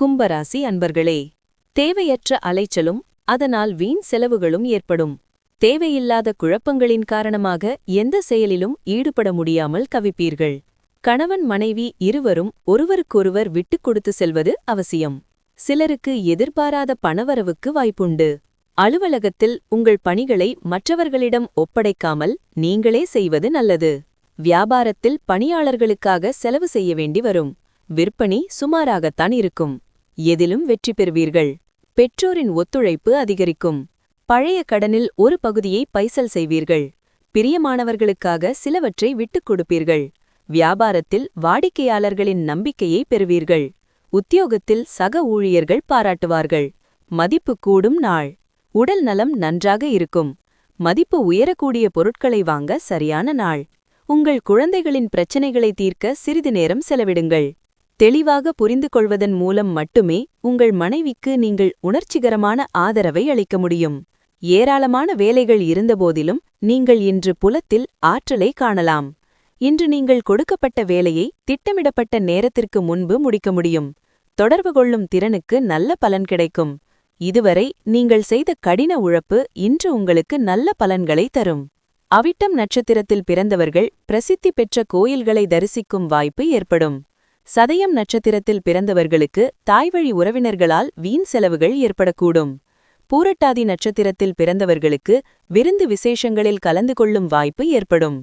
கும்பராசி அன்பர்களே, தேவையற்ற அலைச்சலும் அதனால் வீண் செலவுகளும் ஏற்படும். தேவையில்லாத குழப்பங்களின் காரணமாக எந்த செயலிலும் ஈடுபட முடியாமல் தவிப்பீர்கள். கணவன் மனைவி இருவரும் ஒருவருக்கொருவர் விட்டுக் கொடுத்து செல்வது அவசியம். சிலருக்கு எதிர்பாராத பணவரவுக்கு வாய்ப்புண்டு. அலுவலகத்தில் உங்கள் பணிகளை மற்றவர்களிடம் ஒப்படைக்காமல் நீங்களே செய்வது நல்லது. வியாபாரத்தில் பணியாளர்களுக்காக செலவு செய்ய வேண்டி வரும். விற்பனை சுமாராகத்தான் இருக்கும். எதிலும் வெற்றி பெறுவீர்கள். பெற்றோரின் ஒத்துழைப்பு அதிகரிக்கும். பழைய கடனில் ஒரு பகுதியை பைசல் செய்வீர்கள். பிரியமானவர்களுக்காக சிலவற்றை விட்டுக் கொடுப்பீர்கள். வியாபாரத்தில் வாடிக்கையாளர்களின் நம்பிக்கையை பெறுவீர்கள். உத்தியோகத்தில் சக ஊழியர்கள் பாராட்டுவார்கள். மதிப்பு கூடும் நாள். உடல் நலம் நன்றாக இருக்கும். மதிப்பு உயரக்கூடிய பொருட்களை வாங்க சரியான நாள். உங்கள் குழந்தைகளின் பிரச்சினைகளை தீர்க்க சிறிது நேரம் செலவிடுங்கள். தெளிவாக புரிந்து கொள்வதன் மூலம் மட்டுமே உங்கள் மனைவிக்கு நீங்கள் உணர்ச்சிகரமான ஆதரவை அளிக்க முடியும். ஏராளமான வேலைகள் இருந்தபோதிலும் நீங்கள் இன்று புலத்தில் ஆற்றலை காணலாம். இன்று நீங்கள் கொடுக்கப்பட்ட வேலையை திட்டமிடப்பட்ட நேரத்திற்கு முன்பு முடிக்க முடியும். தொடர்பு கொள்ளும் திறனுக்கு நல்ல பலன் கிடைக்கும். இதுவரை நீங்கள் செய்த கடின உழைப்பு இன்று உங்களுக்கு நல்ல பலன்களை தரும். அவிட்டம் நட்சத்திரத்தில் பிறந்தவர்கள் பிரசித்தி பெற்ற கோயில்களை தரிசிக்கும் வாய்ப்பு ஏற்படும். சதயம் நட்சத்திரத்தில் பிறந்தவர்களுக்கு தாய்வழி உறவினர்களால் வீண் செலவுகள் ஏற்படக்கூடும். பூரட்டாதி நட்சத்திரத்தில் பிறந்தவர்களுக்கு விருந்து விசேஷங்களில் கலந்து கொள்ளும் வாய்ப்பு ஏற்படும்.